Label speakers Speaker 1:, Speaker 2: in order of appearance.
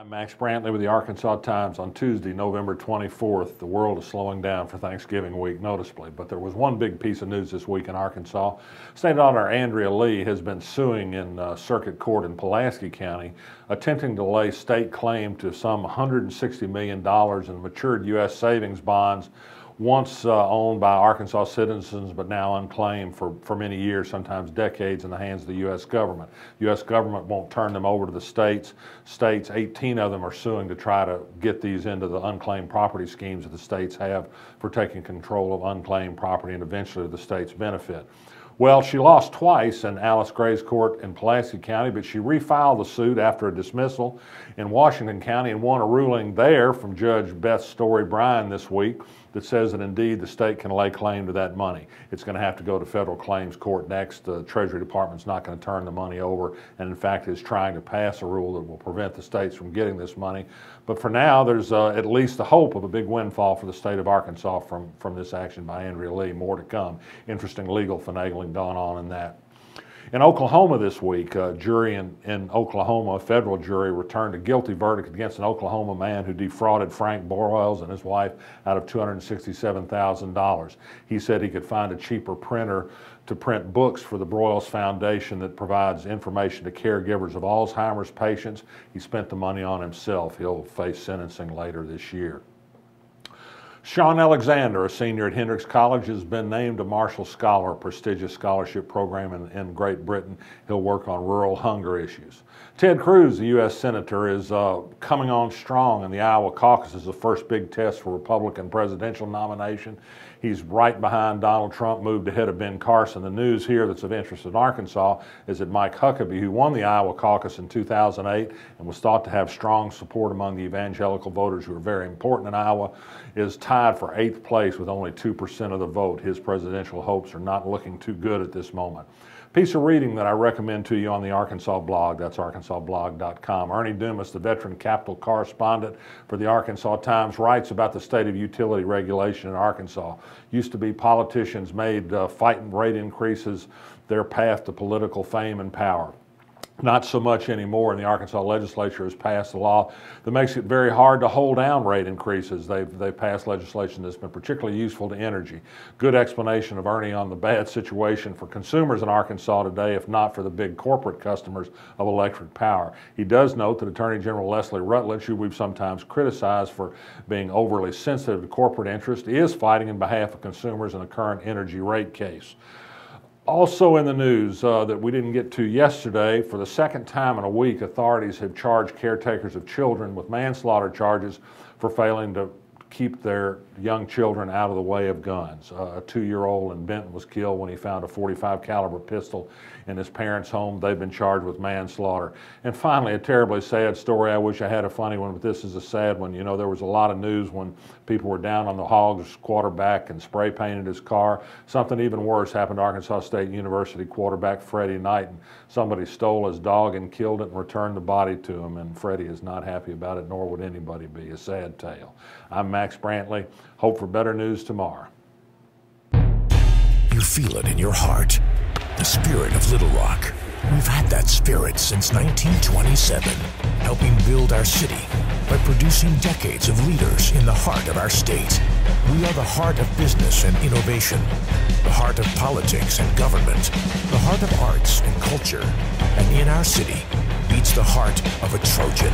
Speaker 1: I'm Max Brantley with the Arkansas Times. On Tuesday, November 24th, the world is slowing down for Thanksgiving week noticeably, but there was one big piece of news this week in Arkansas. State Auditor Andrea Lee has been suing in circuit court in Pulaski County, attempting to lay state claim to some $160 million in matured U.S. savings bonds once owned by Arkansas citizens, but now unclaimed for many years, sometimes decades, in the hands of the U.S. government. The U.S. government won't turn them over to the states. 18 of them are suing to try to get these into the unclaimed property schemes that the states have for taking control of unclaimed property and eventually to the state's benefit. Well, she lost twice in Alice Gray's court in Pulaski County, but she refiled the suit after a dismissal in Washington County and won a ruling there from Judge Beth Story Bryan this week that says that indeed the state can lay claim to that money. It's going to have to go to federal claims court next. The Treasury Department's not going to turn the money over, and in fact is trying to pass a rule that will prevent the states from getting this money. But for now, there's at least the hope of a big windfall for the state of Arkansas from this action by Andrea Lee. More to come. Interesting legal finagling going on in that. In Oklahoma this week, a jury in Oklahoma, a federal jury, returned a guilty verdict against an Oklahoma man who defrauded Frank Broyles and his wife out of $267,000. He said he could find a cheaper printer to print books for the Broyles Foundation that provides information to caregivers of Alzheimer's patients. He spent the money on himself. He'll face sentencing later this year. Sean Alexander, a senior at Hendrix College, has been named a Marshall Scholar, a prestigious scholarship program in Great Britain. He'll work on rural hunger issues. Ted Cruz, the U.S. Senator, is coming on strong in the Iowa caucus as the first big test for Republican presidential nomination. He's right behind Donald Trump, moved ahead of Ben Carson. The news here that's of interest in Arkansas is that Mike Huckabee, who won the Iowa caucus in 2008 and was thought to have strong support among the evangelical voters who are very important in Iowa, is tied for 8th place with only 2% of the vote. His presidential hopes are not looking too good at this moment. Piece of reading that I recommend to you on the Arkansas blog, that's arkansasblog.com. Ernie Dumas, the veteran capital correspondent for the Arkansas Times, writes about the state of utility regulation in Arkansas. Used to be politicians made fighting rate increases their path to political fame and power. Not so much anymore, and the Arkansas legislature has passed a law that makes it very hard to hold down rate increases. They've passed legislation that's been particularly useful to energy. Good explanation of Ernie on the bad situation for consumers in Arkansas today, if not for the big corporate customers of electric power. He does note that Attorney General Leslie Rutledge, who we've sometimes criticized for being overly sensitive to corporate interest, is fighting in behalf of consumers in a current energy rate case. Also in the news that we didn't get to yesterday, for the second time in a week, authorities have charged caretakers of children with manslaughter charges for failing to keep their young children out of the way of guns. A 2-year-old in Benton was killed when he found a .45 caliber pistol in his parents' home. They've been charged with manslaughter. And finally, a terribly sad story. I wish I had a funny one, but this is a sad one. You know, there was a lot of news when people were down on the Hogs quarterback and spray painted his car. Something even worse happened to Arkansas State University quarterback Freddie Knight. And somebody stole his dog and killed it and returned the body to him. And Freddie is not happy about it, nor would anybody be. A sad tale. I'm Max Brantley. Hope for better news tomorrow.
Speaker 2: You feel it in your heart. The spirit of Little Rock. We've had that spirit since 1927, helping build our city by producing decades of leaders in the heart of our state. We are the heart of business and innovation, the heart of politics and government, the heart of arts and culture, and in our city beats the heart of a Trojan.